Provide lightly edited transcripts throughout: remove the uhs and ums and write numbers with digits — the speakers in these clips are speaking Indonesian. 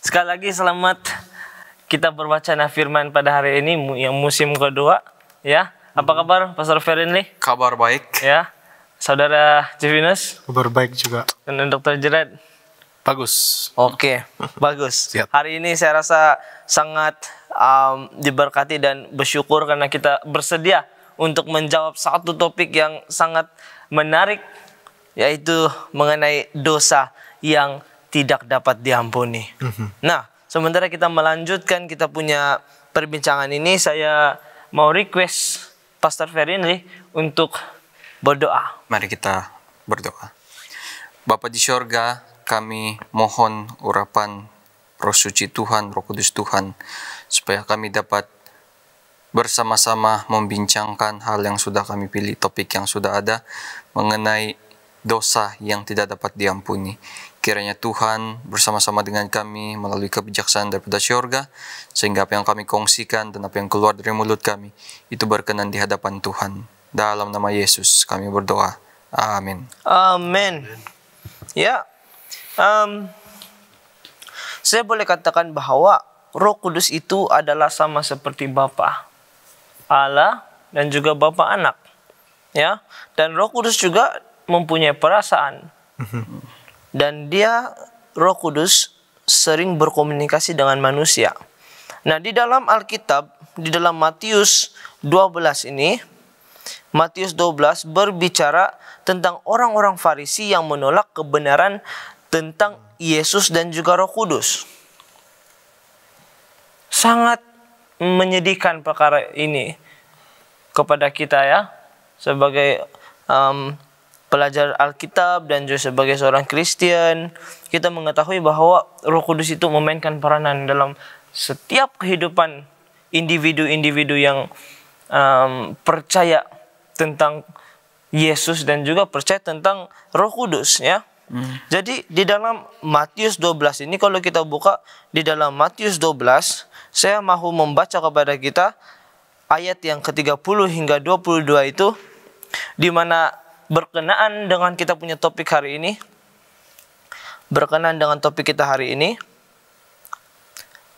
Sekali lagi selamat kita berbacaan firman pada hari ini yang musim kedua, ya. Apa kabar Pastor Ferinly? Kabar baik. Ya. Saudara Jevinus? Kabar baik juga. Dan Dr. Jerat? Bagus. Oke, bagus. Siap. Hari ini saya rasa sangat diberkati dan bersyukur karena kita bersedia untuk menjawab satu topik yang sangat menarik, yaitu mengenai dosa yang tidak dapat diampuni. Nah, sementara kita melanjutkan kita punya perbincangan ini, saya mau request Pastor Ferinly untuk berdoa. Mari kita berdoa. Bapa di sorga, kami mohon urapan Roh Suci Tuhan, Roh Kudus Tuhan, supaya kami dapat bersama-sama membincangkan hal yang sudah kami pilih, topik yang sudah ada mengenai dosa yang tidak dapat diampuni. Kiranya Tuhan bersama-sama dengan kami melalui kebijaksanaan daripada syurga, sehingga apa yang kami kongsikan dan apa yang keluar dari mulut kami itu berkenan di hadapan Tuhan. Dalam nama Yesus kami berdoa. Amin. Amin. Ya, saya boleh katakan bahwa Roh Kudus itu adalah sama seperti Bapa Allah dan juga Bapa Anak. Ya, dan Roh Kudus juga mempunyai perasaan. Dan dia, Roh Kudus, sering berkomunikasi dengan manusia. Nah, di dalam Alkitab, di dalam Matius 12 ini, Matius 12 berbicara tentang orang-orang Farisi yang menolak kebenaran tentang Yesus dan juga Roh Kudus. Sangat menyedihkan perkara ini kepada kita, ya, sebagai pelajar Alkitab dan juga sebagai seorang Kristen, kita mengetahui bahwa Roh Kudus itu memainkan peranan dalam setiap kehidupan individu-individu yang percaya tentang Yesus dan juga percaya tentang Roh Kudus, ya. Jadi di dalam Matius 12 ini, kalau kita buka di dalam Matius 12, saya mau membaca kepada kita ayat yang ke-30 hingga 22 itu, di mana berkenaan dengan kita punya topik hari ini, berkenaan dengan topik kita hari ini,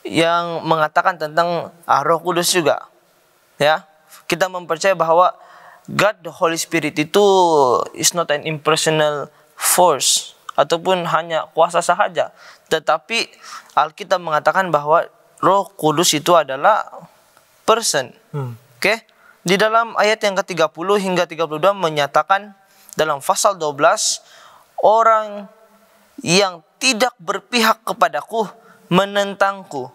yang mengatakan tentang Roh Kudus juga, ya. Kita mempercayai bahwa God the Holy Spirit itu is not an impersonal force ataupun hanya kuasa sahaja, tetapi Alkitab mengatakan bahwa Roh Kudus itu adalah person. Oke? Di dalam ayat yang ke-30 hingga 32 menyatakan dalam pasal 12, orang yang tidak berpihak kepadaku menentangku,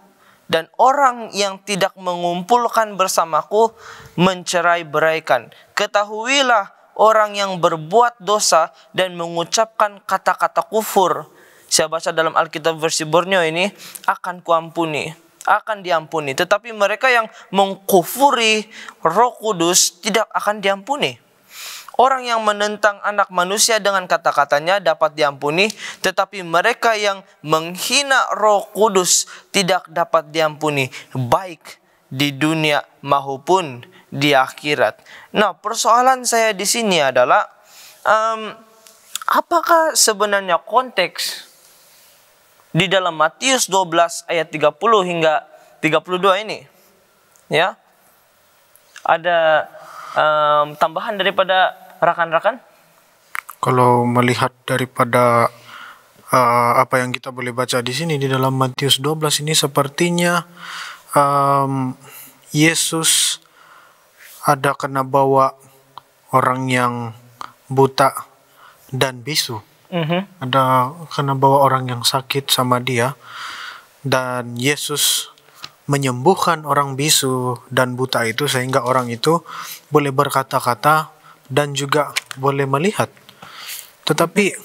dan orang yang tidak mengumpulkan bersamaku mencerai-beraikan. Ketahuilah, orang yang berbuat dosa dan mengucapkan kata-kata kufur, saya baca dalam Alkitab versi Borneo ini, akan kuampuni, akan diampuni. Tetapi mereka yang mengkufuri Roh Kudus tidak akan diampuni. Orang yang menentang anak manusia dengan kata-katanya dapat diampuni, tetapi mereka yang menghina Roh Kudus tidak dapat diampuni, baik di dunia maupun di akhirat. Nah, persoalan saya di sini adalah apakah sebenarnya konteks di dalam Matius 12 ayat 30 hingga 32 ini, ya, ada tambahan daripada rekan-rekan? Kalau melihat daripada apa yang kita boleh baca di sini di dalam Matius 12 ini, sepertinya Yesus ada kena bawa orang yang buta dan bisu. Ada kena bawa orang yang sakit sama dia, dan Yesus menyembuhkan orang bisu dan buta itu sehingga orang itu boleh berkata-kata dan juga boleh melihat. Tetapi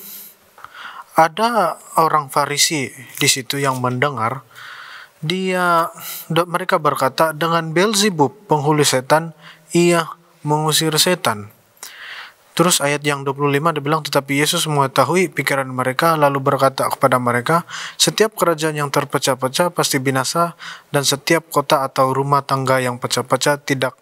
ada orang Farisi di situ yang mendengar mereka berkata, dengan Beelzebub penghulu setan ia mengusir setan. Terus ayat yang 25 dia bilang, tetapi Yesus mengetahui pikiran mereka lalu berkata kepada mereka, setiap kerajaan yang terpecah-pecah pasti binasa, dan setiap kota atau rumah tangga yang pecah-pecah tidak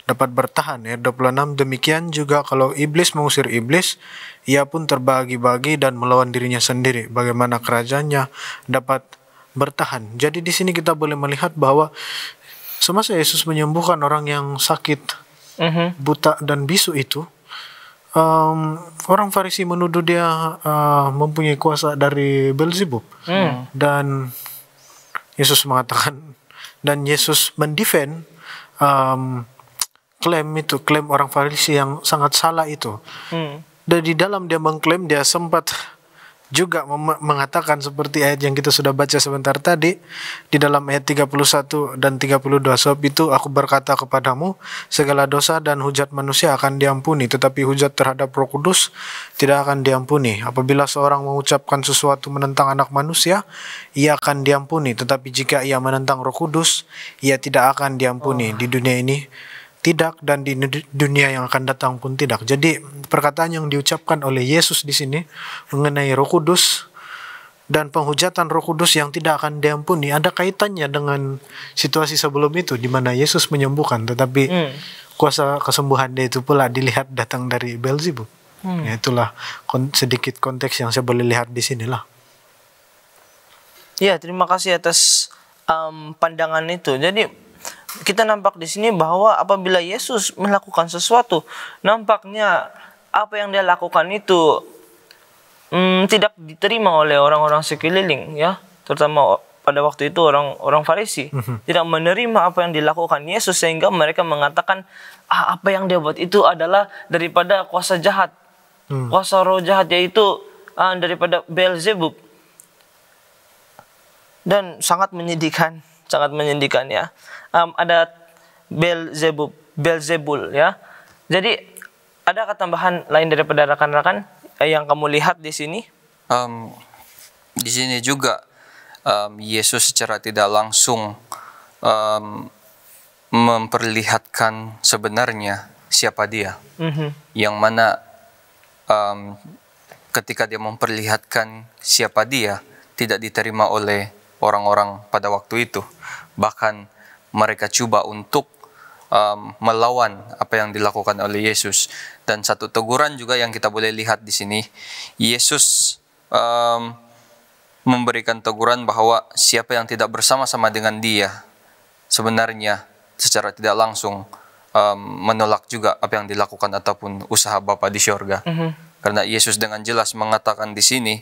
dapat bertahan. Ayat 26, demikian juga kalau iblis mengusir iblis, ia pun terbagi-bagi dan melawan dirinya sendiri. Bagaimana kerajaannya dapat bertahan? Jadi di sini kita boleh melihat bahwa semasa Yesus menyembuhkan orang yang sakit, buta dan bisu itu, orang Farisi menuduh dia mempunyai kuasa dari Beelzebub. Dan Yesus mengatakan, dan Yesus mendefend klaim orang Farisi yang sangat salah itu. Dan di dalam dia mengklaim, dia sempat juga mengatakan seperti ayat yang kita sudah baca sebentar tadi di dalam ayat 31 dan 32, sebab itu aku berkata kepadamu, segala dosa dan hujat manusia akan diampuni, tetapi hujat terhadap Roh Kudus tidak akan diampuni. Apabila seorang mengucapkan sesuatu menentang anak manusia, ia akan diampuni, tetapi jika ia menentang Roh Kudus, ia tidak akan diampuni. Di dunia ini tidak, dan di dunia yang akan datang pun tidak. Jadi perkataan yang diucapkan oleh Yesus di sini mengenai Roh Kudus dan penghujatan Roh Kudus yang tidak akan diampuni ada kaitannya dengan situasi sebelum itu di mana Yesus menyembuhkan, tetapi kuasa kesembuhan dia itu pula dilihat datang dari Beelzebub. Ya, itulah sedikit konteks yang saya boleh lihat di sinilah. Ya, terima kasih atas pandangan itu. Jadi kita nampak di sini bahwa apabila Yesus melakukan sesuatu, nampaknya apa yang dia lakukan itu tidak diterima oleh orang-orang sekeliling, ya, terutama pada waktu itu orang Farisi tidak menerima apa yang dilakukan Yesus, sehingga mereka mengatakan apa yang dia buat itu adalah daripada kuasa jahat, kuasa roh jahat, yaitu daripada Beelzebub. Dan sangat menyedihkan ya. Ada Beelzebul ya. Jadi ada tambahan lain daripada rekan-rekan yang kamu lihat di sini? Di sini juga Yesus secara tidak langsung memperlihatkan sebenarnya siapa dia. Yang mana ketika dia memperlihatkan siapa dia, tidak diterima oleh orang-orang pada waktu itu. Bahkan mereka coba untuk melawan apa yang dilakukan oleh Yesus. Dan satu teguran juga yang kita boleh lihat di sini, Yesus memberikan teguran bahwa siapa yang tidak bersama-sama dengan dia sebenarnya secara tidak langsung menolak juga apa yang dilakukan ataupun usaha Bapa di syurga. Karena Yesus dengan jelas mengatakan di sini,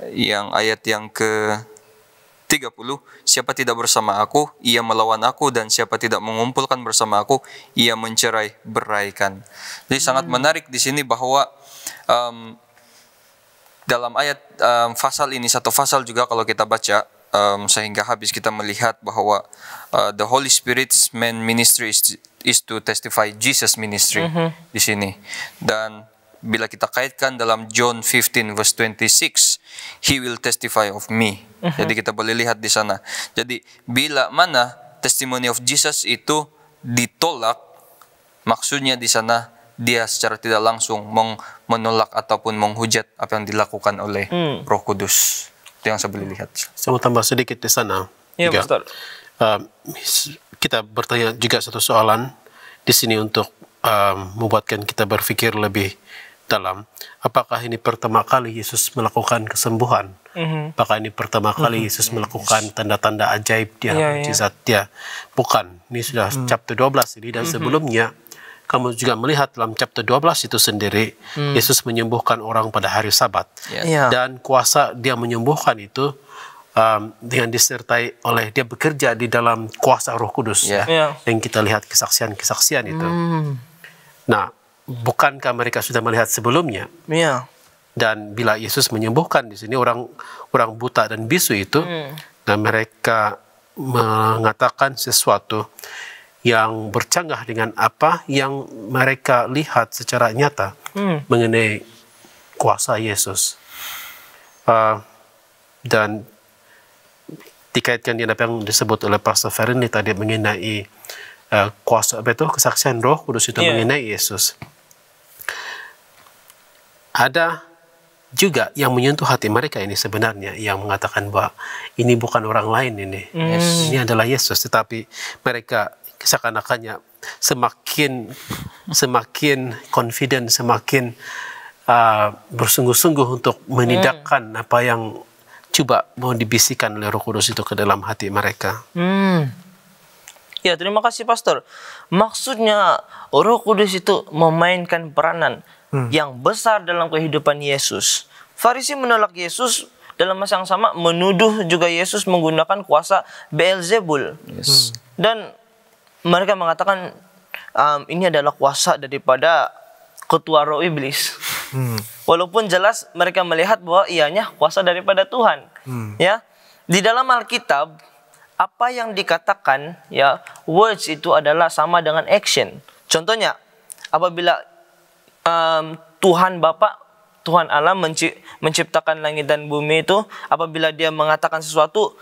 yang ayat yang ke-30, siapa tidak bersama aku, ia melawan aku, dan siapa tidak mengumpulkan bersama aku, ia mencerai beraikan. Jadi sangat menarik di sini bahwa dalam ayat pasal ini, satu pasal juga kalau kita baca sehingga habis, kita melihat bahwa the Holy Spirit's main ministry is to testify Jesus ministry di sini. Dan bila kita kaitkan dalam John 15 verse 26, He will testify of me. Jadi kita boleh lihat di sana. Jadi bila mana testimony of Jesus itu ditolak, maksudnya di sana dia secara tidak langsung menolak ataupun menghujat apa yang dilakukan oleh Roh Kudus. Itu yang saya boleh lihat. Saya mau tambah sedikit di sana. Ya, Pastor. Kita bertanya juga satu soalan di sini untuk membuatkan kita berpikir lebih dalam. Apakah ini pertama kali Yesus melakukan kesembuhan? Apakah ini pertama kali Yesus melakukan tanda-tanda ajaib dia, mukjizat dia? Bukan. Ini sudah chapter 12 ini, dan sebelumnya kamu juga melihat dalam chapter 12 itu sendiri, Yesus menyembuhkan orang pada hari Sabat. Dan kuasa dia menyembuhkan itu dengan disertai oleh dia bekerja di dalam kuasa Roh Kudus. Yang kita lihat kesaksian-kesaksian itu. Nah, bukankah mereka sudah melihat sebelumnya? Dan bila Yesus menyembuhkan di sini orang buta dan bisu itu, dan mereka mengatakan sesuatu yang bercanggah dengan apa yang mereka lihat secara nyata mengenai kuasa Yesus. Dan dikaitkan dengan apa yang disebut oleh Pastor Ferini tadi mengenai kuasa kesaksian Roh Kudus itu mengenai Yesus. ada juga yang menyentuh hati mereka ini sebenarnya, yang mengatakan bahwa ini bukan orang lain ini. Ini adalah Yesus, tetapi mereka seakan-akannya semakin confident, semakin bersungguh-sungguh untuk menidakkan apa yang coba mau dibisikkan oleh Roh Kudus itu ke dalam hati mereka. Ya, terima kasih Pastor. Maksudnya Roh Kudus itu memainkan peranan yang besar dalam kehidupan Yesus. Farisi menolak Yesus, dalam masa yang sama menuduh juga Yesus menggunakan kuasa Beelzebul. Dan mereka mengatakan ini adalah kuasa daripada ketua roh iblis. Walaupun jelas mereka melihat bahwa ianya kuasa daripada Tuhan. Ya, di dalam Alkitab apa yang dikatakan, ya, words itu adalah sama dengan action. Contohnya, apabila Tuhan Bapa, Tuhan Allah menciptakan langit dan bumi itu, apabila dia mengatakan sesuatu,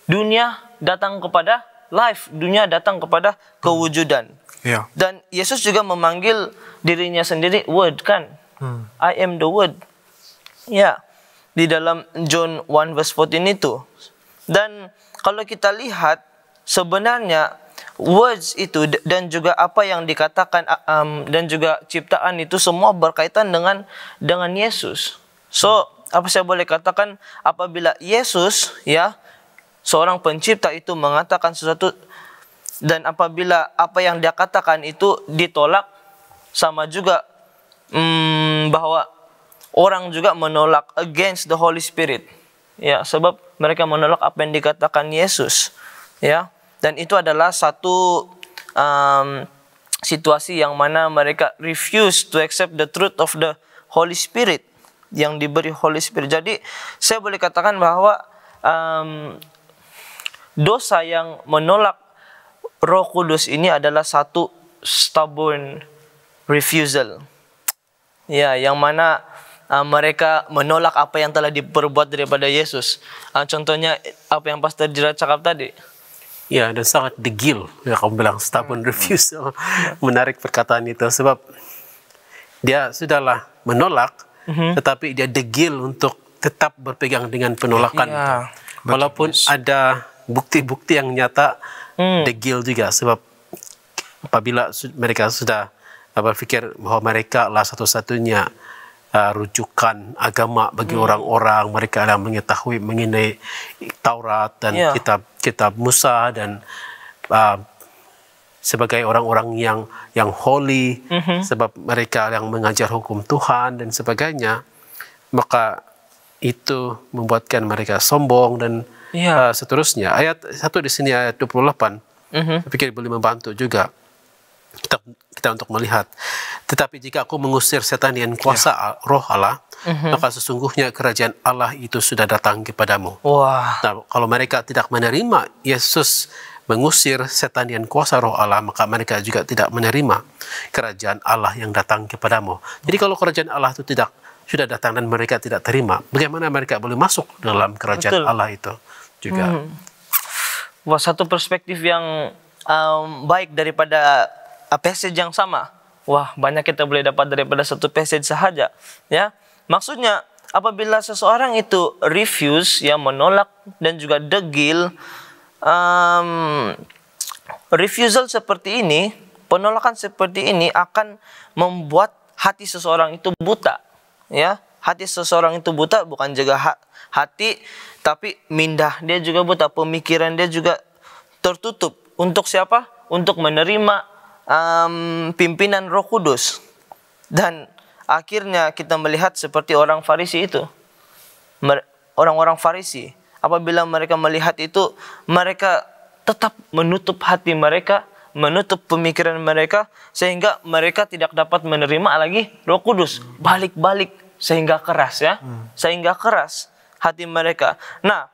dunia datang kepada life, dunia datang kepada kewujudan. Dan Yesus juga memanggil dirinya sendiri Word, kan? I am the Word. Ya, di dalam John 1 verse 14 itu. Dan kalau kita lihat, sebenarnya words itu dan juga apa yang dikatakan dan juga ciptaan itu semua berkaitan dengan Yesus. So, apa saya boleh katakan, apabila Yesus, ya, seorang pencipta itu mengatakan sesuatu, dan apabila apa yang dia katakan itu ditolak, sama juga bahwa orang juga menolak against the Holy Spirit. Ya, sebab mereka menolak apa yang dikatakan Yesus. Ya, dan itu adalah satu situasi yang mana mereka refuse to accept the truth of the Holy Spirit yang diberi Holy Spirit. Jadi saya boleh katakan bahwa dosa yang menolak Roh Kudus ini adalah satu stubborn refusal. Ya, yang mana mereka menolak apa yang telah diperbuat daripada Yesus. Contohnya apa yang Pastor Gerard cakap tadi. Ya, dan sangat degil, ya, kamu bilang stubborn refusal. Menarik perkataan itu, sebab dia sudahlah menolak, tetapi dia degil untuk tetap berpegang dengan penolakan itu. Walaupun ada bukti-bukti yang nyata, degil juga, sebab apabila mereka sudah berpikir bahwa mereka lah satu-satunya rujukan agama bagi orang-orang, mereka yang mengetahui mengenai Taurat dan kitab Musa, dan sebagai orang-orang yang holy, sebab mereka yang mengajar hukum Tuhan dan sebagainya, maka itu membuatkan mereka sombong dan seterusnya. Ayat 1 di sini, ayat 28, saya pikir boleh membantu juga kita untuk melihat. Tetapi jika aku mengusir setan dengan kuasa roh Allah, maka sesungguhnya kerajaan Allah itu sudah datang kepadamu. Nah, kalau mereka tidak menerima Yesus mengusir setan dengan kuasa roh Allah, maka mereka juga tidak menerima kerajaan Allah yang datang kepadamu. Jadi kalau kerajaan Allah itu sudah datang dan mereka tidak terima, bagaimana mereka boleh masuk dalam kerajaan Allah itu juga? Wah, satu perspektif yang baik daripada passage yang sama. Wah, banyak kita boleh dapat daripada satu passage sahaja. Ya, maksudnya apabila seseorang itu refuse, ya, menolak dan juga degil, refusal seperti ini, penolakan seperti ini akan membuat hati seseorang itu buta. Ya, hati seseorang itu buta, bukan juga hati, tapi minda dia juga buta, pemikiran dia juga tertutup. Untuk siapa? Untuk menerima pimpinan Roh Kudus. Dan akhirnya kita melihat seperti orang Farisi itu. Orang-orang Farisi, apabila mereka melihat itu, mereka tetap menutup hati mereka, menutup pemikiran mereka, sehingga mereka tidak dapat menerima lagi Roh Kudus. Balik-balik, sehingga keras, ya, sehingga keras hati mereka. Nah,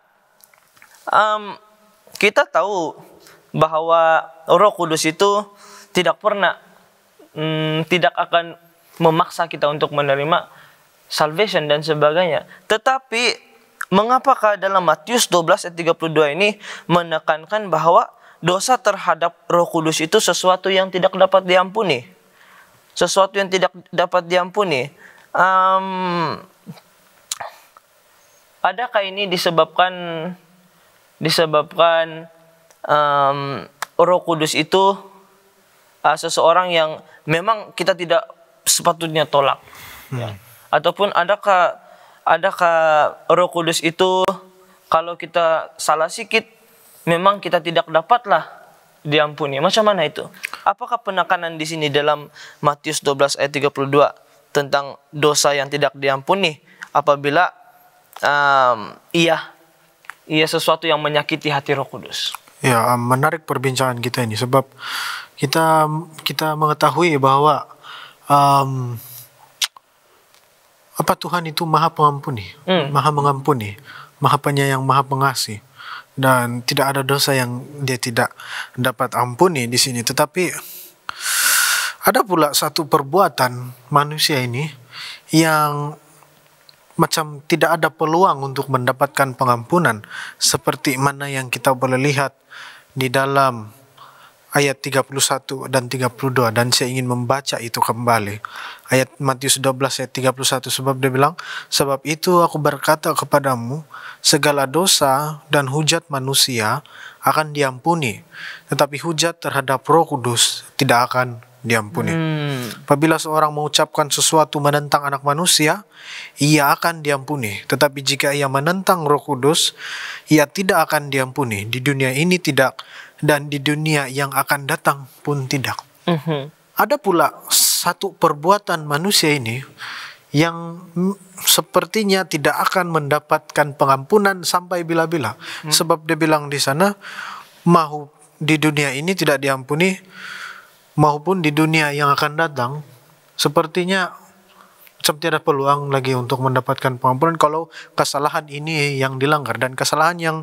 kita tahu bahwa Roh Kudus itu tidak pernah, tidak akan memaksa kita untuk menerima salvation dan sebagainya. Tetapi mengapakah dalam Matius 12 ayat 32 ini menekankan bahwa dosa terhadap Roh Kudus itu sesuatu yang tidak dapat diampuni. Sesuatu yang tidak dapat diampuni. um, adakah ini disebabkan Roh Kudus itu seseorang yang memang kita tidak sepatutnya tolak, ya. Ataupun adakah Roh Kudus itu kalau kita salah sikit memang kita tidak dapatlah diampuni. Macam mana itu? Apakah penekanan di sini dalam Matius 12 ayat 32 tentang dosa yang tidak diampuni apabila ia sesuatu yang menyakiti hati Roh Kudus? Ya, menarik perbincangan kita ini sebab kita mengetahui bahwa Tuhan itu Maha Pengampuni, Maha Mengampuni, Maha Penyayang, Maha Pengasih, dan tidak ada dosa yang Dia tidak dapat ampuni di sini. Tetapi ada pula satu perbuatan manusia ini yang macam tidak ada peluang untuk mendapatkan pengampunan, seperti mana yang kita boleh lihat di dalam ayat 31 dan 32, dan saya ingin membaca itu kembali. Ayat Matius 12 ayat 31, sebab dia bilang, sebab itu aku berkata kepadamu, segala dosa dan hujat manusia akan diampuni, tetapi hujat terhadap Roh Kudus tidak akan diampuni. Apabila seorang mengucapkan sesuatu menentang anak manusia, ia akan diampuni. Tetapi jika ia menentang Roh Kudus, ia tidak akan diampuni. Di dunia ini tidak, dan di dunia yang akan datang pun tidak. Ada pula satu perbuatan manusia ini yang sepertinya tidak akan mendapatkan pengampunan sampai bila-bila. Sebab dia bilang di sana, mau di dunia ini tidak diampuni, maupun di dunia yang akan datang, sepertinya macam tiada peluang lagi untuk mendapatkan pengampunan kalau kesalahan ini yang dilanggar. Dan kesalahan yang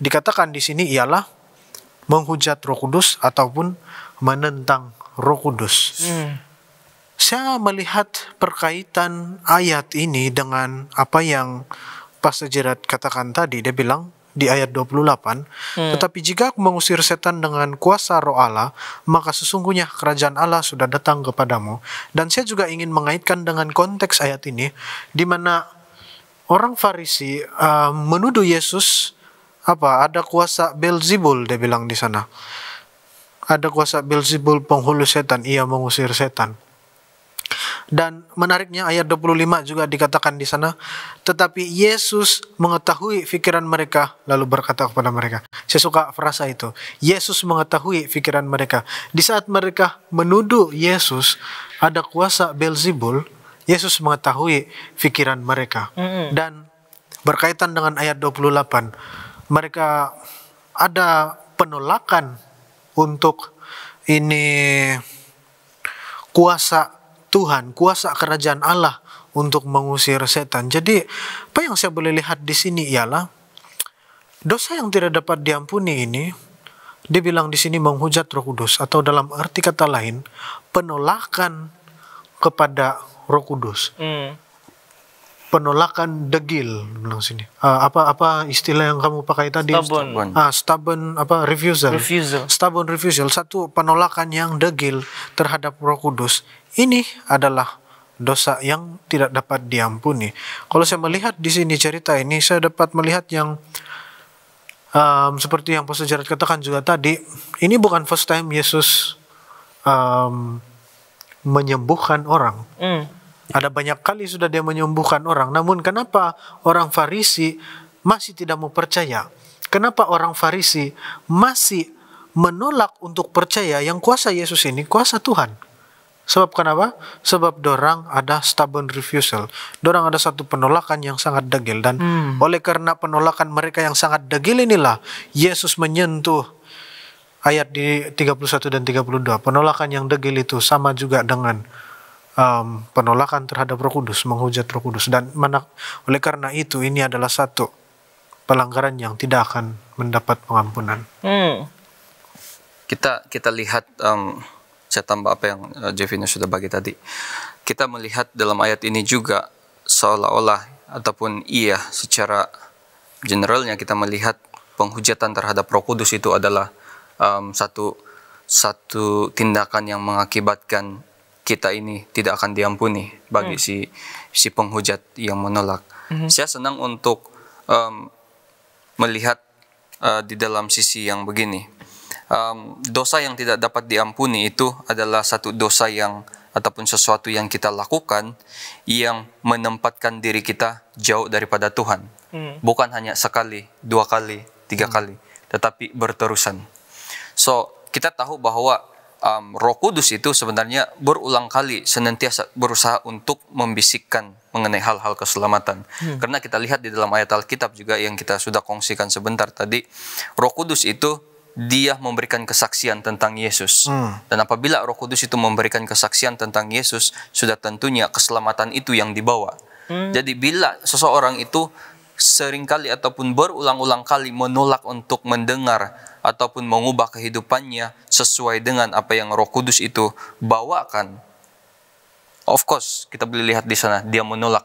dikatakan di sini ialah menghujat Roh Kudus ataupun menentang Roh Kudus. Saya melihat perkaitan ayat ini dengan apa yang Pastor Gerard katakan tadi. Dia bilang di ayat 28, tetapi jika aku mengusir setan dengan kuasa Roh Allah, maka sesungguhnya kerajaan Allah sudah datang kepadamu. Dan saya juga ingin mengaitkan dengan konteks ayat ini, di mana orang Farisi menuduh Yesus ada kuasa Beelzebul, dia bilang di sana. Ada kuasa Beelzebul, penghulu setan, ia mengusir setan. Dan menariknya ayat 25 juga dikatakan di sana, tetapi Yesus mengetahui pikiran mereka lalu berkata kepada mereka. Saya suka frasa itu. Yesus mengetahui pikiran mereka. Di saat mereka menuduh Yesus ada kuasa Beelzebul, Yesus mengetahui pikiran mereka. Dan berkaitan dengan ayat 28, mereka ada penolakan untuk ini kuasa Tuhan, kuasa kerajaan Allah untuk mengusir setan. Jadi, apa yang saya boleh lihat di sini ialah dosa yang tidak dapat diampuni ini, dia bilang di sini menghujat Roh Kudus, atau dalam arti kata lain, penolakan kepada Roh Kudus. Penolakan degil, bilang sini. Apa istilah yang kamu pakai tadi? Stubborn refusal. Stubborn refusal, satu penolakan yang degil terhadap Roh Kudus. Ini adalah dosa yang tidak dapat diampuni. Kalau saya melihat di sini cerita ini, saya dapat melihat yang seperti yang Pastor Gerard katakan juga tadi, ini bukan first time Yesus menyembuhkan orang. Ada banyak kali sudah dia menyembuhkan orang. Namun kenapa orang Farisi masih tidak mau percaya? Kenapa orang Farisi masih menolak untuk percaya yang kuasa Yesus ini kuasa Tuhan? Sebab kenapa? Sebab dorang ada stubborn refusal. Dorang ada satu penolakan yang sangat degil. Dan oleh karena penolakan mereka yang sangat degil inilah Yesus menyentuh ayat di 31 dan 32. Penolakan yang degil itu sama juga dengan penolakan terhadap Roh Kudus, menghujat Roh Kudus. Dan oleh karena itu ini adalah satu pelanggaran yang tidak akan mendapat pengampunan. Kita lihat, saya tambah apa yang Jevina sudah bagi tadi. Kita melihat dalam ayat ini juga seolah-olah ataupun secara generalnya kita melihat penghujatan terhadap Roh Kudus itu adalah satu tindakan yang mengakibatkan kita ini tidak akan diampuni bagi si penghujat yang menolak. Saya senang untuk melihat di dalam sisi yang begini. Dosa yang tidak dapat diampuni itu adalah satu dosa yang ataupun sesuatu yang kita lakukan yang menempatkan diri kita jauh daripada Tuhan. Bukan hanya sekali, 2 kali, 3 kali, tetapi berterusan. So, kita tahu bahwa Roh Kudus itu sebenarnya berulang kali senantiasa berusaha untuk membisikkan mengenai hal-hal keselamatan. Karena kita lihat di dalam ayat Alkitab juga yang kita sudah kongsikan sebentar tadi, Roh Kudus itu dia memberikan kesaksian tentang Yesus. Dan apabila Roh Kudus itu memberikan kesaksian tentang Yesus, sudah tentunya keselamatan itu yang dibawa. Jadi bila seseorang itu seringkali ataupun berulang-ulang kali menolak untuk mendengar ataupun mengubah kehidupannya sesuai dengan apa yang Roh Kudus itu bawakan, of course kita boleh lihat di sana dia menolak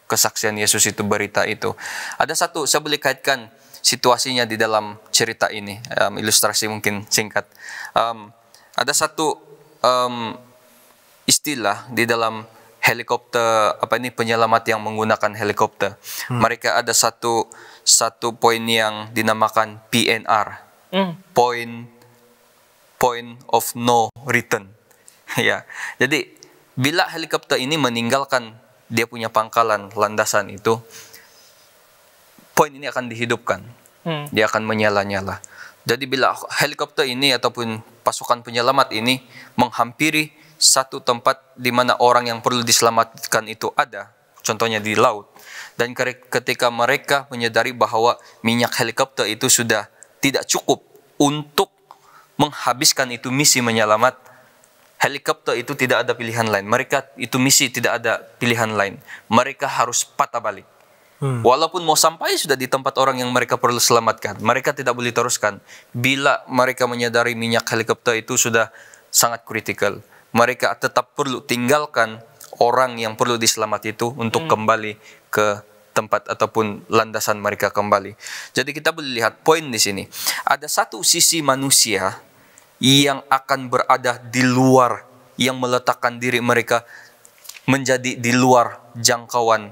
kesaksian Yesus itu, berita itu. Ada satu, saya boleh kaitkan situasinya di dalam cerita ini, ilustrasi mungkin singkat. Ada satu istilah di dalam helikopter, penyelamat yang menggunakan helikopter. Mereka ada satu poin yang dinamakan PNR, point of no return. Ya, jadi bila helikopter ini meninggalkan dia punya pangkalan landasan itu, poin ini akan dihidupkan, dia akan menyala-nyala. Jadi bila helikopter ini ataupun pasukan penyelamat ini menghampiri satu tempat di mana orang yang perlu diselamatkan itu ada, contohnya di laut, dan ketika mereka menyadari bahwa minyak helikopter itu sudah tidak cukup untuk menghabiskan itu misi menyelamat, helikopter itu tidak ada pilihan lain. Mereka itu misi tidak ada pilihan lain. Mereka harus patah balik. Walaupun mau sampai sudah di tempat orang yang mereka perlu selamatkan, mereka tidak boleh teruskan. Bila mereka menyadari minyak helikopter itu sudah sangat kritikal, mereka tetap perlu tinggalkan orang yang perlu diselamat itu untuk kembali ke tempat ataupun landasan mereka kembali. Jadi kita boleh lihat poin di sini. Ada satu sisi manusia yang akan berada di luar, yang meletakkan diri mereka menjadi di luar jangkauan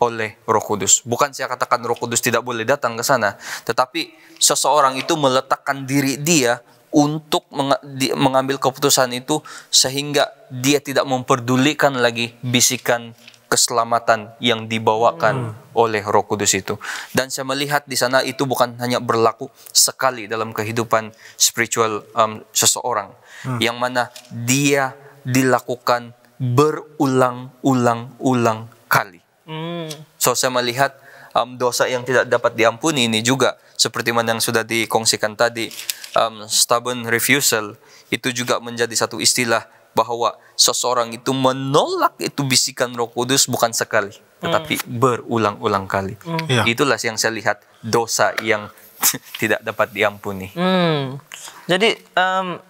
oleh Roh Kudus. Bukan saya katakan Roh Kudus tidak boleh datang ke sana, tetapi seseorang itu meletakkan diri dia untuk mengambil keputusan itu sehingga dia tidak memperdulikan lagi bisikan keselamatan yang dibawakan oleh Roh Kudus itu. Dan saya melihat di sana itu bukan hanya berlaku sekali dalam kehidupan spiritual seseorang, yang mana dia dilakukan berulang-ulang kali. So saya melihat dosa yang tidak dapat diampuni ini juga seperti mana yang sudah dikongsikan tadi, stubborn refusal itu juga menjadi satu istilah bahwa seseorang itu menolak itu bisikan Roh Kudus bukan sekali, tetapi berulang-ulang kali. Itulah yang saya lihat dosa yang tidak dapat diampuni. Jadi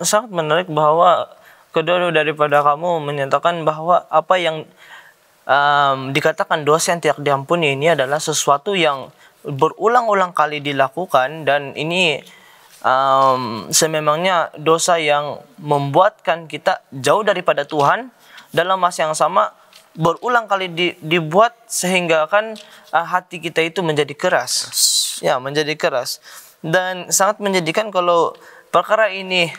sangat menarik bahwa kedua daripada kamu menyatakan bahwa apa yang dikatakan dosa yang tidak diampuni ini adalah sesuatu yang berulang-ulang kali dilakukan, dan ini sememangnya dosa yang membuatkan kita jauh daripada Tuhan. Dalam masa yang sama berulang kali dibuat sehingga kan hati kita itu menjadi keras, ya, menjadi keras. Dan sangat menyedihkan kalau perkara ini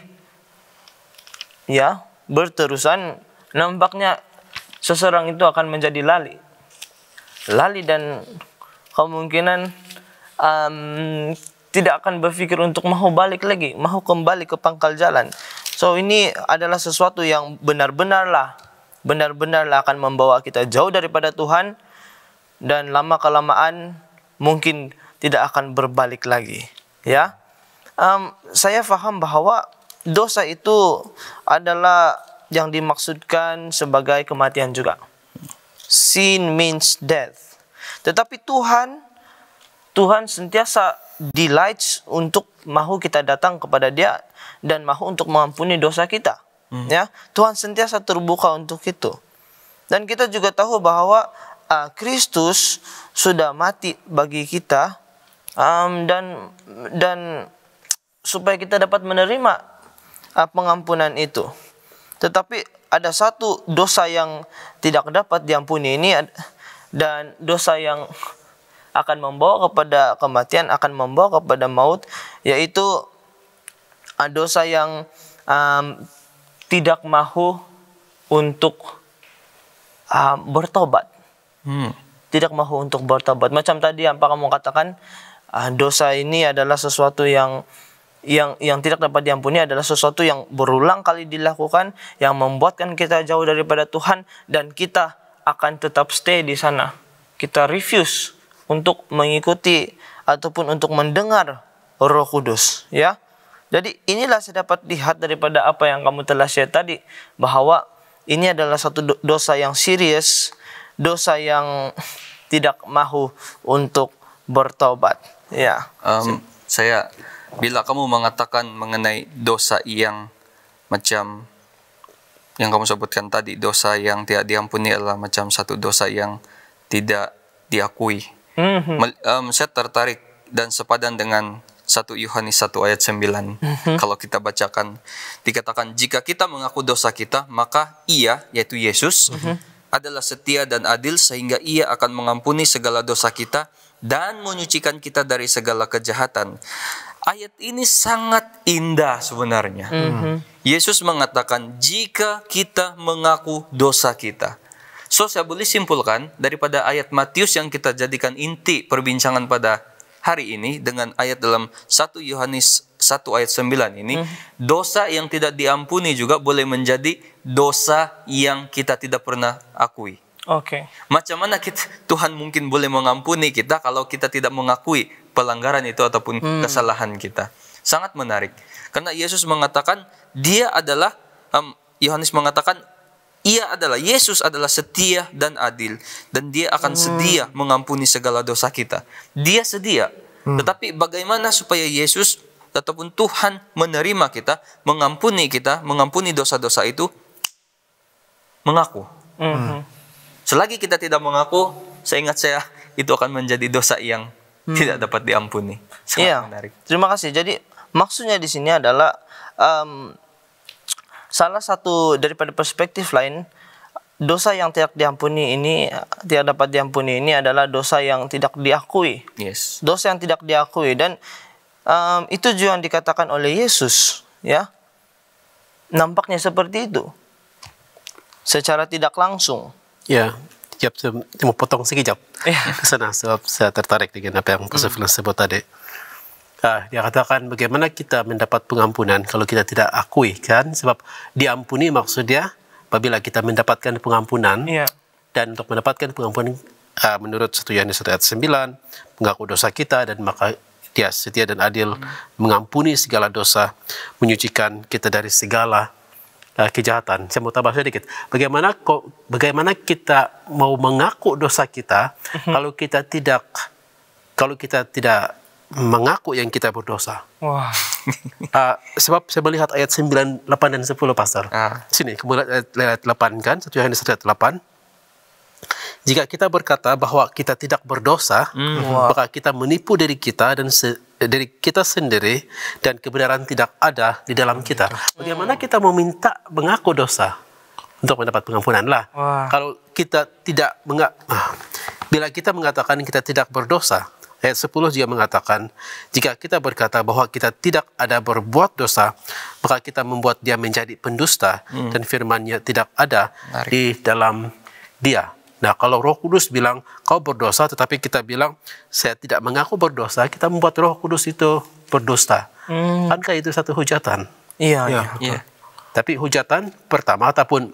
ya berterusan, nampaknya seseorang itu akan menjadi lali dan kemungkinan tidak akan berpikir untuk mau balik lagi, mau kembali ke pangkal jalan. So ini adalah sesuatu yang benar-benarlah akan membawa kita jauh daripada Tuhan, dan lama-kelamaan mungkin tidak akan berbalik lagi. Ya, saya paham bahwa dosa itu adalah yang dimaksudkan sebagai kematian juga. Sin means death. Tetapi Tuhan sentiasa delights untuk mahu kita datang kepada Dia dan mahu untuk mengampuni dosa kita. Ya, Tuhan sentiasa terbuka untuk itu. Dan kita juga tahu bahwa Kristus sudah mati bagi kita, dan supaya kita dapat menerima pengampunan itu. Tetapi ada satu dosa yang tidak dapat diampuni ini, dan dosa yang akan membawa kepada kematian, akan membawa kepada maut, yaitu dosa yang tidak mahu untuk bertobat. Tidak mahu untuk bertobat. Macam tadi yang Pak kamu katakan, dosa ini adalah sesuatu yang tidak dapat diampuni, adalah sesuatu yang berulang kali dilakukan, yang membuatkan kita jauh daripada Tuhan, dan kita akan tetap stay di sana. Kita refuse untuk mengikuti ataupun untuk mendengar Roh Kudus, ya. Jadi inilah saya dapat lihat daripada apa yang kamu telah share tadi, bahwa ini adalah satu dosa yang serius, dosa yang tidak mahu untuk bertobat, ya. Bila kamu mengatakan mengenai dosa yang macam yang kamu sebutkan tadi, dosa yang tidak diampuni adalah macam satu dosa yang tidak diakui. Saya tertarik dan sepadan dengan 1 Yohanes 1 ayat 9. Kalau kita bacakan, dikatakan, jika kita mengaku dosa kita, maka Ia, yaitu Yesus, adalah setia dan adil sehingga Ia akan mengampuni segala dosa kita dan menyucikan kita dari segala kejahatan. Ayat ini sangat indah sebenarnya. Yesus mengatakan, jika kita mengaku dosa kita. So, saya boleh simpulkan daripada ayat Matius yang kita jadikan inti perbincangan pada hari ini dengan ayat dalam 1 Yohanes 1 ayat 9 ini, dosa yang tidak diampuni juga boleh menjadi dosa yang kita tidak pernah akui. Oke. Macam mana Tuhan mungkin boleh mengampuni kita kalau kita tidak mengakui pelanggaran itu ataupun kesalahan kita? Sangat menarik. Karena Yesus mengatakan, dia adalah, Yohanes mengatakan, Yesus adalah setia dan adil, dan dia akan sedia mengampuni segala dosa kita. Dia sedia. Tetapi bagaimana supaya Yesus ataupun Tuhan menerima kita, mengampuni dosa-dosa itu? Mengaku. Selagi kita tidak mengaku, seingat saya, itu akan menjadi dosa yang tidak dapat diampuni. Sangat menarik. Terima kasih. Jadi maksudnya di sini adalah salah satu daripada perspektif lain, dosa yang tidak diampuni ini, tidak dapat diampuni ini adalah dosa yang tidak diakui. Yes. Dosa yang tidak diakui, dan itu juga yang dikatakan oleh Yesus, ya. Nampaknya seperti itu. Secara tidak langsung. Ya, saya mau potong sekejap ke sana sebab saya tertarik dengan apa yang Pastor Philip sebut tadi. Dia katakan bagaimana kita mendapat pengampunan kalau kita tidak akui, kan? Sebab diampuni maksudnya apabila kita mendapatkan pengampunan, dan untuk mendapatkan pengampunan menurut 1 Yohanes 1 ayat 9, mengaku dosa kita, dan maka dia setia dan adil mengampuni segala dosa, menyucikan kita dari segala kejahatan. Saya mau tambah sedikit. Bagaimana kita mau mengaku dosa kita kalau kita tidak mengaku yang kita berdosa. Wah. Sebab saya melihat ayat 9, 8 dan 10, Pastor. Sini, kemudian ayat 8 kan, 1 Yohanes 1 ayat 8. Jika kita berkata bahwa kita tidak berdosa, maka kita menipu diri kita dan dari kita sendiri, dan kebenaran tidak ada di dalam kita. Bagaimana kita mau minta mengaku dosa untuk mendapat pengampunan lah? Kalau kita tidak bila kita mengatakan kita tidak berdosa, ayat 10 juga mengatakan, jika kita berkata bahwa kita tidak ada berbuat dosa, maka kita membuat dia menjadi pendusta, dan firman-Nya tidak ada di dalam dia. Nah, kalau Roh Kudus bilang, kau berdosa, tetapi kita bilang, saya tidak mengaku berdosa, kita membuat Roh Kudus itu berdusta. Kankah itu satu hujatan? Iya. Tapi hujatan pertama ataupun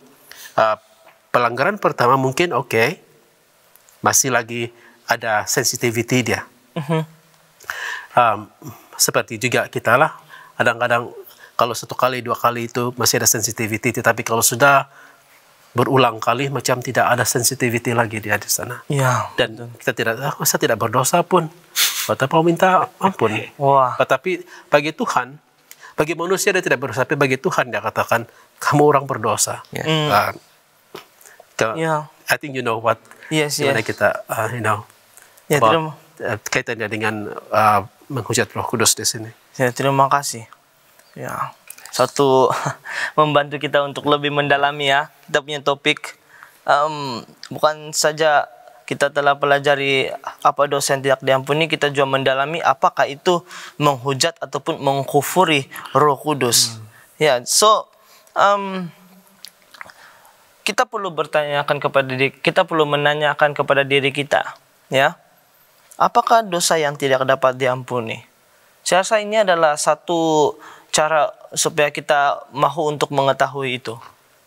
pelanggaran pertama mungkin masih lagi ada sensitivity dia. Seperti juga kita lah, kadang-kadang kalau 1 kali 2 kali itu masih ada sensitivity, tetapi kalau sudah berulang kali macam tidak ada sensitivity lagi dia di sana. Dan kita saya tidak berdosa pun, betapa minta ampun. Tetapi bagi Tuhan, bagi manusia dia tidak berdosa, tapi bagi Tuhan dia katakan kamu orang berdosa. I think you know what. Gimana kita kaitannya dengan menghujat Roh Kudus di sini. Terima kasih. satu membantu kita untuk lebih mendalami ya kita punya topik. Bukan saja kita telah pelajari apa dosa yang tidak diampuni, kita juga mendalami apakah itu menghujat ataupun mengkufuri Roh Kudus. Ya, so kita perlu bertanyakan kepada diri, kita perlu menanyakan kepada diri kita, ya. Apakah dosa yang tidak dapat diampuni? Saya rasa ini adalah satu cara supaya kita mahu untuk mengetahui itu,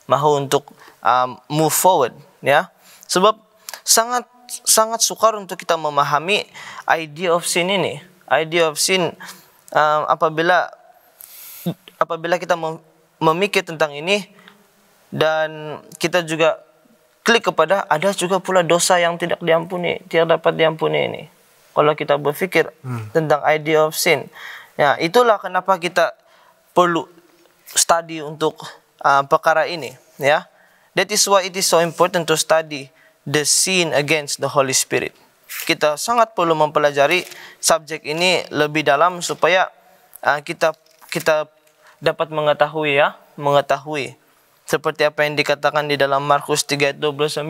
mahu untuk move forward, ya. Sebab sangat sukar untuk kita memahami idea of sin ini. Idea of sin apabila kita memikir tentang ini dan kita juga klik kepada ada juga pula dosa yang tidak diampuni, tidak dapat diampuni ini. Kalau kita berpikir tentang idea of sin, ya itulah kenapa kita perlu study untuk perkara ini, ya. That is why it is so important to study the sin against the Holy Spirit. Kita sangat perlu mempelajari subjek ini lebih dalam supaya kita dapat mengetahui seperti apa yang dikatakan di dalam Markus 3 ayat 29.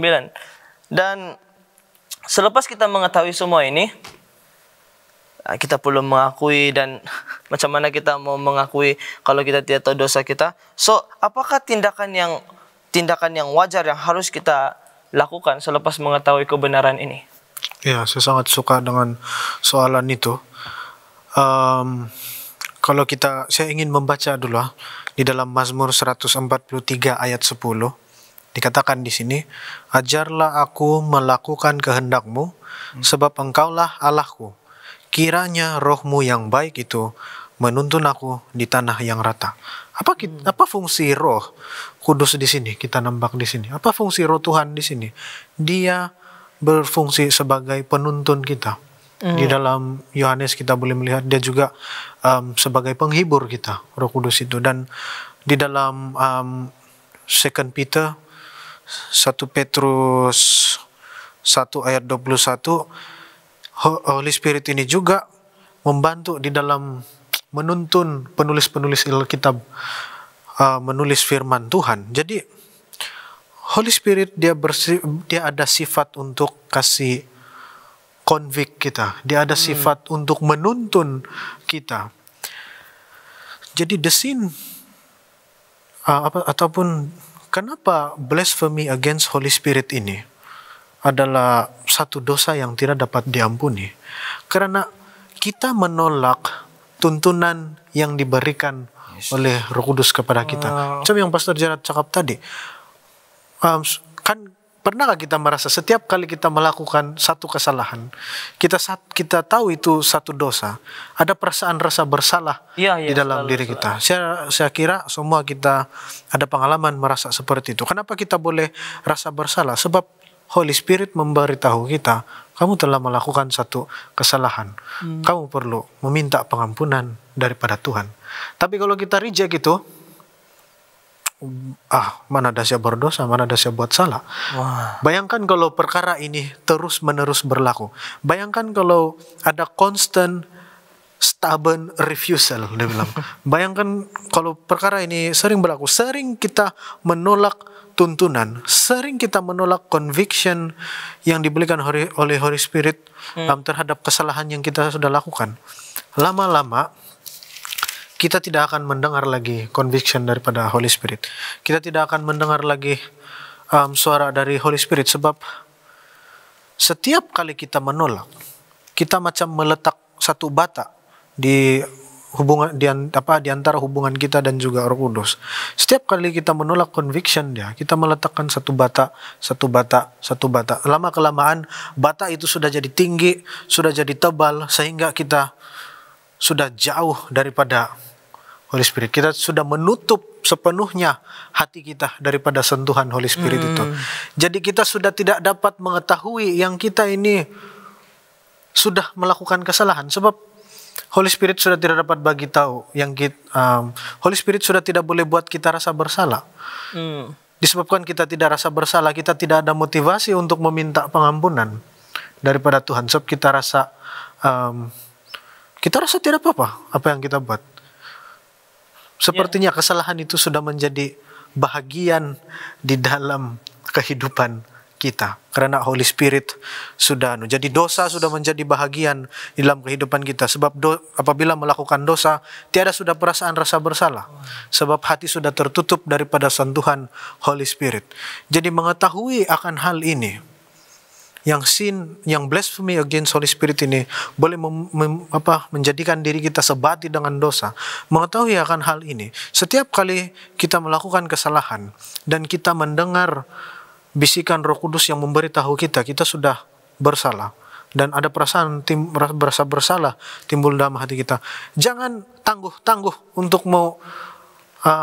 Dan selepas kita mengetahui semua ini, kita perlu mengakui dan macam mana kita mau mengakui kalau kita tidak tahu dosa kita. So, apakah tindakan yang wajar yang harus kita lakukan selepas mengetahui kebenaran ini? Ya, saya sangat suka dengan soalan itu. Kalau saya ingin membaca dulu di dalam Mazmur 143 ayat 10. Dikatakan di sini, ajarlah aku melakukan kehendak-Mu, sebab Engkaulah Allahku. Kiranya roh-Mu yang baik itu menuntun aku di tanah yang rata. Apa fungsi Roh Kudus di sini? Kita nampak di sini. Apa fungsi Roh Tuhan di sini? Dia berfungsi sebagai penuntun kita. Di dalam Yohanes kita boleh melihat dia juga sebagai penghibur kita, Roh Kudus itu. Dan di dalam 2 Peter 1 Petrus 1 ayat 21, Holy Spirit ini juga membantu di dalam menuntun penulis-penulis Alkitab menulis firman Tuhan. Jadi Holy Spirit dia ada sifat untuk kasih convict kita. Dia ada sifat untuk menuntun kita. Jadi the sin ataupun kenapa blasphemy against Holy Spirit ini adalah satu dosa yang tidak dapat diampuni. Karena kita menolak tuntunan yang diberikan oleh Roh Kudus kepada kita. Macam yang Pastor Gerard cakap tadi. Kan pernahkah kita merasa setiap kali kita melakukan satu kesalahan, kita tahu itu satu dosa, ada perasaan rasa bersalah di dalam diri kita. Saya kira semua kita ada pengalaman merasa seperti itu. Kenapa kita boleh rasa bersalah? Sebab Holy Spirit memberitahu kita, kamu telah melakukan satu kesalahan. Kamu perlu meminta pengampunan daripada Tuhan. Tapi kalau kita reject itu, mana ada saya berdosa, mana ada saya buat salah. Bayangkan kalau perkara ini terus-menerus berlaku. Bayangkan kalau ada constant stubborn refusal, dia bilang. Bayangkan kalau perkara ini sering berlaku, sering kita menolak tuntunan, sering kita menolak conviction yang diberikan oleh Holy Spirit terhadap kesalahan yang kita sudah lakukan. Lama-lama kita tidak akan mendengar lagi conviction daripada Holy Spirit. Kita tidak akan mendengar lagi suara dari Holy Spirit, sebab setiap kali kita menolak, kita macam meletak satu bata di hubungan di antara hubungan kita dan juga Roh Kudus. Setiap kali kita menolak conviction dia, kita meletakkan satu bata. Lama kelamaan bata itu sudah jadi tinggi, sudah jadi tebal, sehingga kita sudah jauh daripada Holy Spirit. Kita sudah menutup sepenuhnya hati kita daripada sentuhan Holy Spirit itu. Jadi kita sudah tidak dapat mengetahui yang kita ini sudah melakukan kesalahan, sebab Holy Spirit sudah tidak dapat bagi tahu yang Holy Spirit sudah tidak boleh buat kita rasa bersalah. Disebabkan kita tidak rasa bersalah, kita tidak ada motivasi untuk meminta pengampunan daripada Tuhan. Sebab kita rasa tidak apa-apa apa yang kita buat. Sepertinya kesalahan itu sudah menjadi bahagian di dalam kehidupan kita. Karena Holy Spirit sudah, jadi dosa sudah menjadi bahagian di dalam kehidupan kita. Sebab apabila melakukan dosa, tiada sudah perasaan rasa bersalah. Sebab hati sudah tertutup daripada sentuhan Holy Spirit. Jadi mengetahui akan hal ini, yang sin, yang blasphemy against Holy Spirit ini boleh menjadikan diri kita sebati dengan dosa. Mengetahui akan hal ini, setiap kali kita melakukan kesalahan dan kita mendengar bisikan Roh Kudus yang memberitahu kita sudah bersalah dan ada perasaan berasa bersalah timbul dalam hati kita, jangan tangguh untuk mau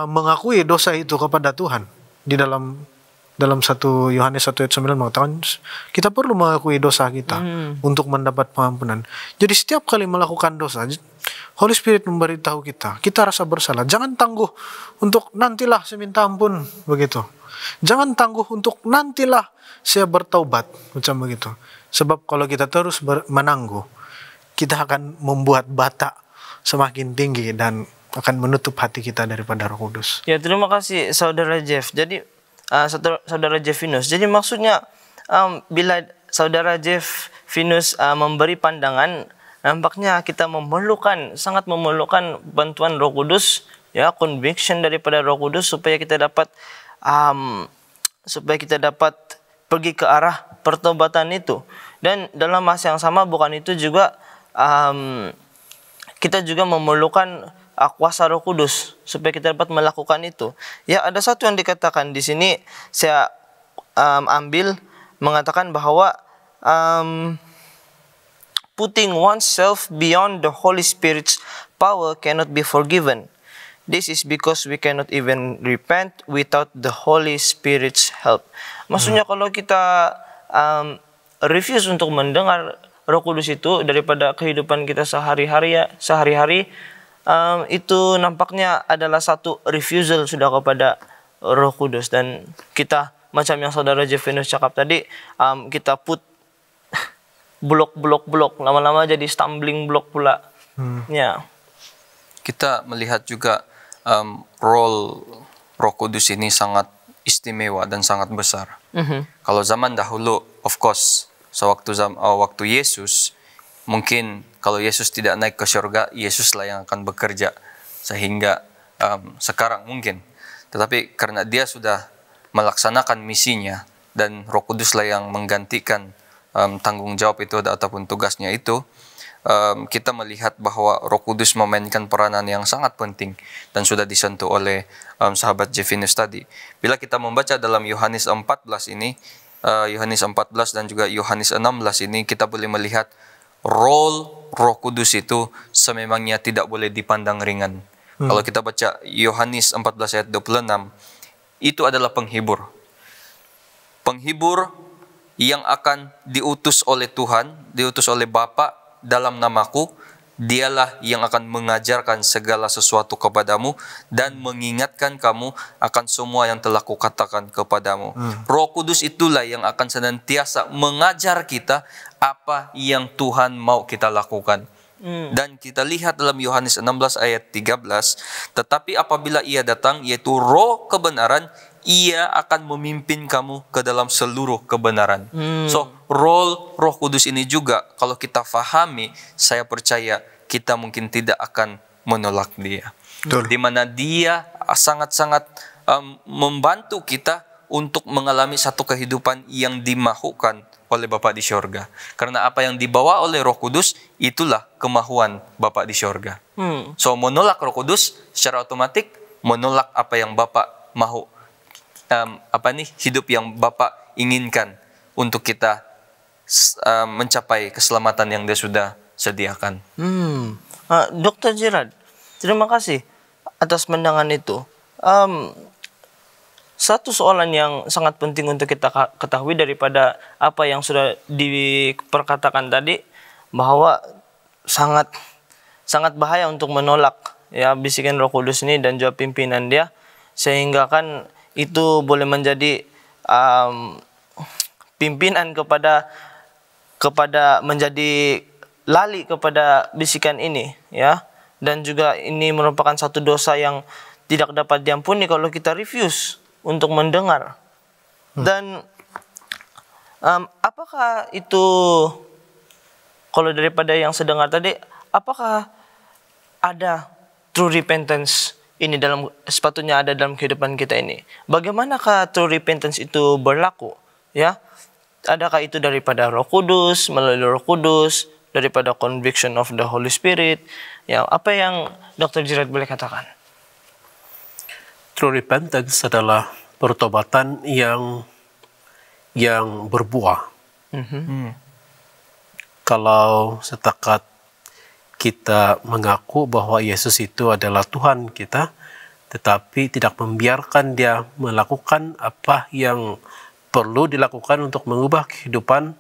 mengakui dosa itu kepada Tuhan. Di dalam 1 Yohanes 1 ayat 9 mengatakan kita perlu mengakui dosa kita untuk mendapat pengampunan. Jadi setiap kali melakukan dosa, Holy Spirit memberitahu kita rasa bersalah. Jangan tangguh untuk nantilah saya minta ampun, begitu. Jangan tangguh untuk nantilah saya bertaubat, macam begitu. Sebab kalau kita terus menangguh, kita akan membuat bata semakin tinggi dan akan menutup hati kita daripada Roh Kudus. Ya, terima kasih Saudara Jeff. Jadi Saudara Jeff Vinus. Jadi maksudnya bila Saudara Jeff Vinus memberi pandangan, nampaknya kita sangat memerlukan bantuan Roh Kudus, ya, conviction daripada Roh Kudus supaya kita dapat pergi ke arah pertobatan itu. Dan dalam masa yang sama bukan itu juga kita juga memerlukan kuasa Roh Kudus supaya kita dapat melakukan itu. Ya, ada satu yang dikatakan di sini saya ambil, mengatakan bahwa putting oneself beyond the Holy Spirit's power cannot be forgiven. This is because we cannot even repent without the Holy Spirit's help. Maksudnya kalau kita refuse untuk mendengar Roh Kudus itu daripada kehidupan kita sehari-hari, itu nampaknya adalah satu refusal sudah kepada Roh Kudus. Dan kita, macam yang Saudara Jeff Vinus cakap tadi, kita put blok, lama-lama jadi stumbling block pula. Ya. Kita melihat juga role Roh Kudus ini sangat istimewa dan sangat besar. Kalau zaman dahulu, of course, waktu Yesus, mungkin kalau Yesus tidak naik ke surga, Yesuslah yang akan bekerja sehingga sekarang mungkin. Tetapi karena dia sudah melaksanakan misinya dan Roh Kuduslah yang menggantikan tanggung jawab itu ataupun tugasnya itu, kita melihat bahwa Roh Kudus memainkan peranan yang sangat penting dan sudah disentuh oleh sahabat Jefinus tadi. Bila kita membaca dalam Yohanes 14 ini, Yohanes 14 dan juga Yohanes 16 ini, kita boleh melihat role Roh Kudus itu sememangnya tidak boleh dipandang ringan. Kalau kita baca Yohanes 14 ayat 26, itu adalah penghibur. Penghibur yang akan diutus oleh Tuhan, diutus oleh Bapa dalam namaku, dialah yang akan mengajarkan segala sesuatu kepadamu dan mengingatkan kamu akan semua yang telah kukatakan kepadamu. Roh Kudus itulah yang akan senantiasa mengajar kita apa yang Tuhan mau kita lakukan. Dan kita lihat dalam Yohanes 16 ayat 13, tetapi apabila ia datang, yaitu Roh kebenaran, ia akan memimpin kamu ke dalam seluruh kebenaran. So, role Roh Kudus ini juga kalau kita fahami, saya percaya kita mungkin tidak akan menolak dia. Di mana dia sangat-sangat membantu kita untuk mengalami satu kehidupan yang dimahukan oleh Bapa di syurga. Karena apa yang dibawa oleh Roh Kudus, itulah kemahuan Bapa di syurga. So, menolak Roh Kudus secara otomatis menolak apa yang Bapa mahu. Hidup yang Bapa inginkan untuk kita mencapai keselamatan yang dia sudah sediakan. Dr. Gerard, terima kasih atas pandangan itu. Satu soalan yang sangat penting untuk kita ketahui daripada apa yang sudah diperkatakan tadi, bahwa sangat bahaya untuk menolak ya bisikan Roh Kudus ini dan juga pimpinan dia, sehingga kan itu boleh menjadi pimpinan kepada menjadi lali kepada bisikan ini, ya. Dan juga ini merupakan satu dosa yang tidak dapat diampuni kalau kita refuse untuk mendengar. Dan apakah itu, kalau daripada yang sedengar tadi, apakah ada true repentance ini sepatutnya ada dalam kehidupan kita ini? Bagaimanakah true repentance itu berlaku? Ya, adakah itu daripada Roh Kudus, melalui Roh Kudus, daripada conviction of the Holy Spirit? Ya, apa yang Dr. Gerard boleh katakan? True repentance adalah pertobatan yang berbuah. Kalau setakat kita mengaku bahwa Yesus itu adalah Tuhan kita, tetapi tidak membiarkan dia melakukan apa yang perlu dilakukan untuk mengubah kehidupan,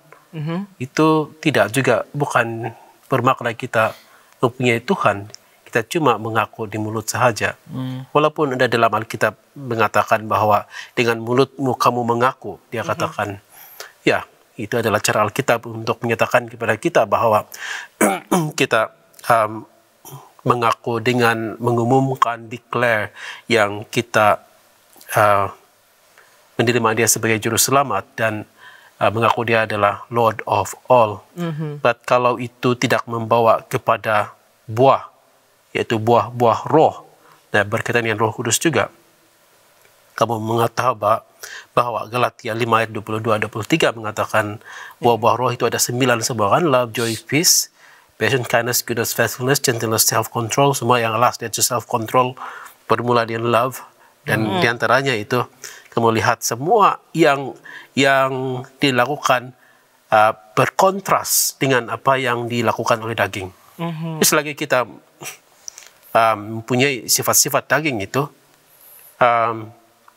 itu bukan bermakna kita mempunyai Tuhan. Kita cuma mengaku di mulut sahaja. Walaupun ada dalam Alkitab mengatakan bahwa dengan mulutmu kamu mengaku, dia katakan, ya, itu adalah cara Alkitab untuk menyatakan kepada kita bahwa kita mengaku dengan mengumumkan, declare yang kita menerima dia sebagai juru selamat dan mengaku dia adalah Lord of all. But kalau itu tidak membawa kepada buah, yaitu buah-buah roh, dan berkaitan dengan Roh Kudus juga. Kamu mengetahui bahwa Galatia 5 ayat 22-23 mengatakan buah-buah roh itu ada 9 semua kan, love, joy, peace, patience, kindness, goodness, faithfulness, gentleness, self-control. Semua yang last yaitu self-control bermula dengan love, dan diantaranya itu kamu lihat semua yang dilakukan berkontras dengan apa yang dilakukan oleh daging. Selagi kita mempunyai sifat-sifat daging itu,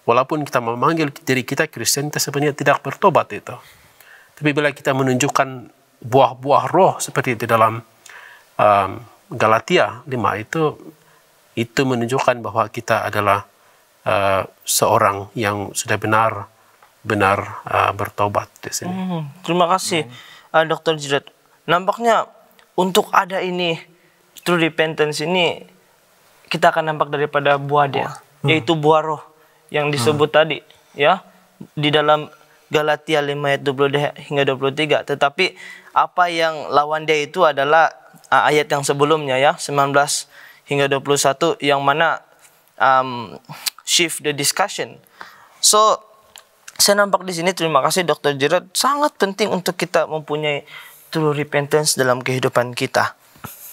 walaupun kita memanggil diri kita Kristen, kita sebenarnya tidak bertobat itu. Tapi bila kita menunjukkan buah-buah roh seperti itu dalam Galatia 5 itu menunjukkan bahwa kita adalah seorang yang sudah benar bertobat di sini. Terima kasih, Dr. Gerard. Nampaknya untuk ada ini true repentance ini, kita akan nampak daripada buah dia, yaitu buah roh yang disebut tadi, ya, di dalam Galatia 5 ayat 20 hingga 23. Tetapi apa yang lawan dia itu adalah ayat yang sebelumnya, ya, 19 hingga 21, yang mana shift the discussion. So, saya nampak di sini, terima kasih Dr. Gerard, sangat penting untuk kita mempunyai true repentance dalam kehidupan kita.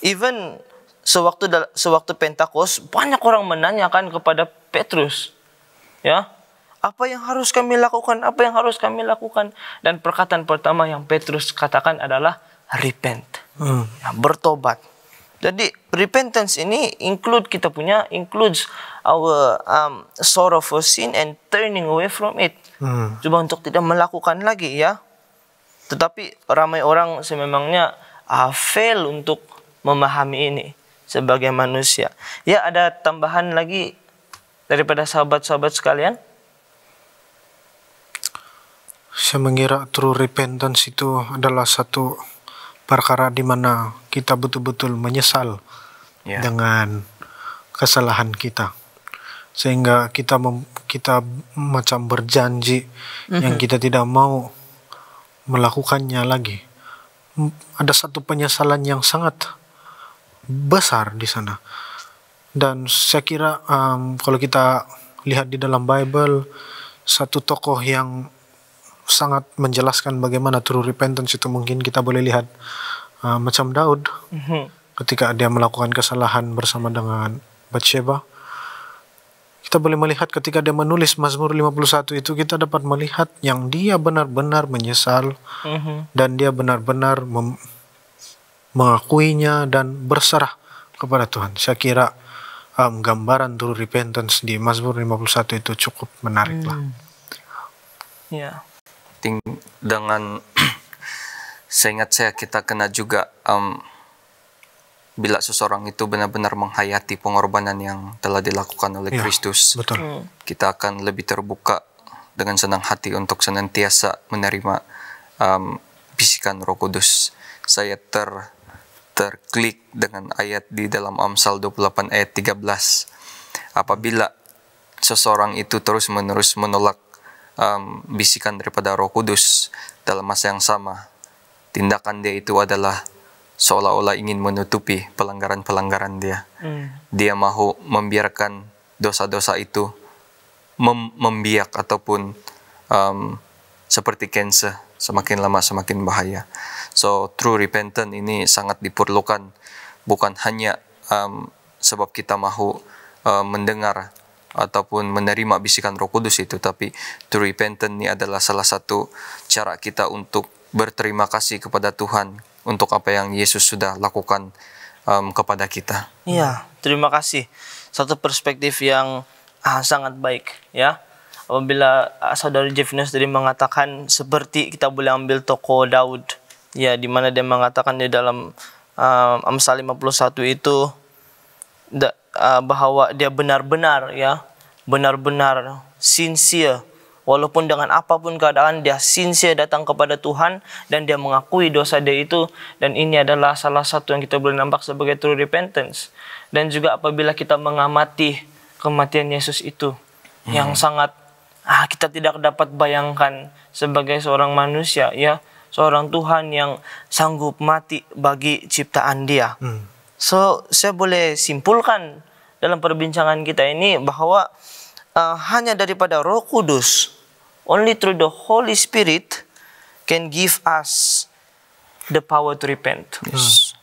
Even sewaktu Pentakosta, banyak orang menanyakan kepada Petrus, ya, apa yang harus kami lakukan? Apa yang harus kami lakukan? Dan perkataan pertama yang Petrus katakan adalah repent, ya, bertobat. Jadi repentance ini includes our sorrow for sin and turning away from it. Coba untuk tidak melakukan lagi, ya. Tetapi ramai orang sememangnya fail untuk memahami ini sebagai manusia. Ya, ada tambahan lagi daripada sahabat-sahabat sekalian? Saya mengira true repentance itu adalah satu perkara di mana kita betul-betul menyesal dengan kesalahan kita, sehingga kita macam berjanji yang kita tidak mau melakukannya lagi. Ada satu penyesalan yang sangat besar di sana. Dan saya kira kalau kita lihat di dalam Bible, satu tokoh yang sangat menjelaskan bagaimana true repentance itu, mungkin kita boleh lihat macam Daud ketika dia melakukan kesalahan bersama dengan Batsheba. Kita boleh melihat ketika dia menulis Mazmur 51 itu, kita dapat melihat yang dia benar-benar menyesal dan dia benar-benar mengakuinya dan berserah kepada Tuhan. Saya kira gambaran true repentance di Mazmur 51 itu cukup menarik lah. Ya. Dengan seingat saya, kita kena juga bila seseorang itu benar-benar menghayati pengorbanan yang telah dilakukan oleh Kristus, kita akan lebih terbuka dengan senang hati untuk senantiasa menerima bisikan Roh Kudus. Saya terklik dengan ayat di dalam Amsal 28 ayat 13. Apabila seseorang itu terus-menerus menolak bisikan daripada Roh Kudus dalam masa yang sama, tindakan dia itu adalah seolah-olah ingin menutupi pelanggaran-pelanggaran dia. Dia mau membiarkan dosa-dosa itu membiak ataupun seperti cancer, semakin lama semakin bahaya. So true repentance ini sangat diperlukan, bukan hanya sebab kita mau mendengar ataupun menerima bisikan Roh Kudus itu, tapi true repentance ini adalah salah satu cara kita untuk berterima kasih kepada Tuhan untuk apa yang Yesus sudah lakukan kepada kita. Iya, terima kasih. Satu perspektif yang sangat baik, ya. Apabila saudara Jeffinus tadi mengatakan seperti kita boleh ambil tokoh Daud, ya, di mana dia mengatakan di dalam Amsal 51 itu bahwa dia benar-benar, ya, benar-benar sincere, walaupun dengan apapun keadaan dia sincere datang kepada Tuhan dan dia mengakui dosa dia itu, dan ini adalah salah satu yang kita boleh nampak sebagai true repentance. Dan juga apabila kita mengamati kematian Yesus itu yang sangat kita tidak dapat bayangkan sebagai seorang manusia, ya, seorang Tuhan yang sanggup mati bagi ciptaan Dia. So, saya boleh simpulkan dalam perbincangan kita ini bahwa hanya daripada Roh Kudus, only through the Holy Spirit can give us the power to repent.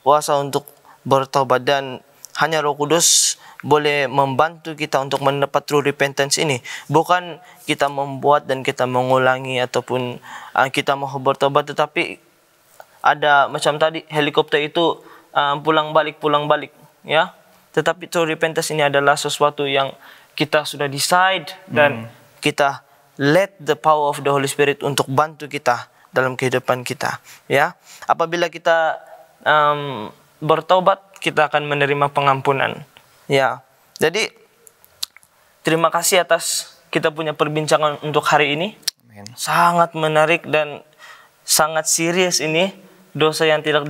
Kuasa untuk bertobat, dan hanya Roh Kudus boleh membantu kita untuk mendapat true repentance ini. Bukan kita membuat dan kita mengulangi ataupun kita mau bertobat, tetapi ada macam tadi helikopter itu pulang balik, ya. Tetapi true repentance ini adalah sesuatu yang kita sudah decide dan kita let the power of the Holy Spirit untuk bantu kita dalam kehidupan kita, ya. Apabila kita bertobat, kita akan menerima pengampunan, ya. Jadi terima kasih atas kita punya perbincangan untuk hari ini. Sangat menarik dan sangat serius ini. Dosa yang tidak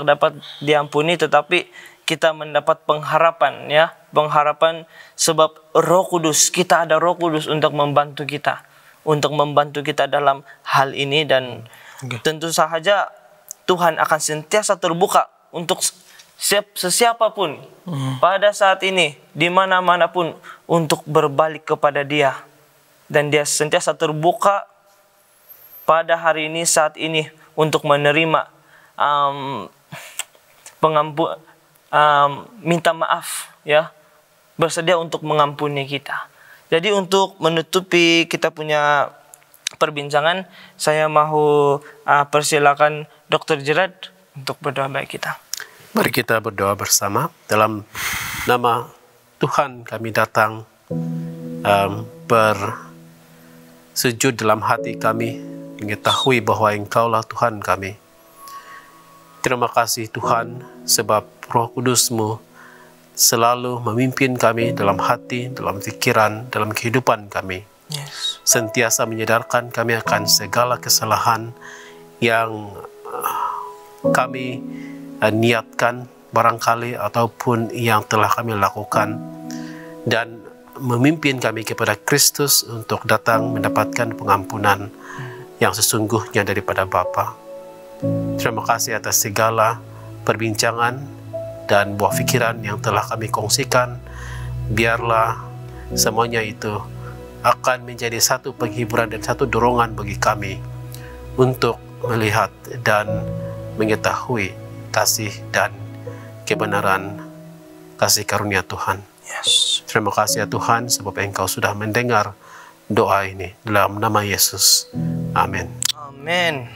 dapat diampuni, tetapi kita mendapat pengharapan, ya, pengharapan sebab Roh Kudus, kita ada Roh Kudus untuk membantu kita dalam hal ini. Dan tentu saja Tuhan akan sentiasa terbuka untuk sesiapapun pada saat ini, di mana-mana pun, untuk berbalik kepada Dia. Dan Dia sentiasa terbuka pada hari ini, saat ini, untuk menerima minta maaf, ya, bersedia untuk mengampuni kita. Jadi untuk menutupi kita punya perbincangan, saya mau persilakan Dr. Gerard untuk berdoa bagi kita. Mari kita berdoa bersama. Dalam nama Tuhan kami datang bersujud dalam hati kami, mengetahui bahwa Engkaulah Tuhan kami. Terima kasih Tuhan, sebab Roh Kudus-Mu selalu memimpin kami dalam hati, dalam pikiran, dalam kehidupan kami. Sentiasa menyadarkan kami akan segala kesalahan yang kami niatkan barangkali ataupun yang telah kami lakukan, dan memimpin kami kepada Kristus untuk datang mendapatkan pengampunan yang sesungguhnya daripada Bapa. Terima kasih atas segala perbincangan dan buah pikiran yang telah kami kongsikan. Biarlah semuanya itu akan menjadi satu penghiburan dan satu dorongan bagi kami untuk melihat dan mengetahui kasih dan kebenaran kasih karunia Tuhan. Terima kasih ya Tuhan, sebab Engkau sudah mendengar doa ini dalam nama Yesus. Amin. Amin.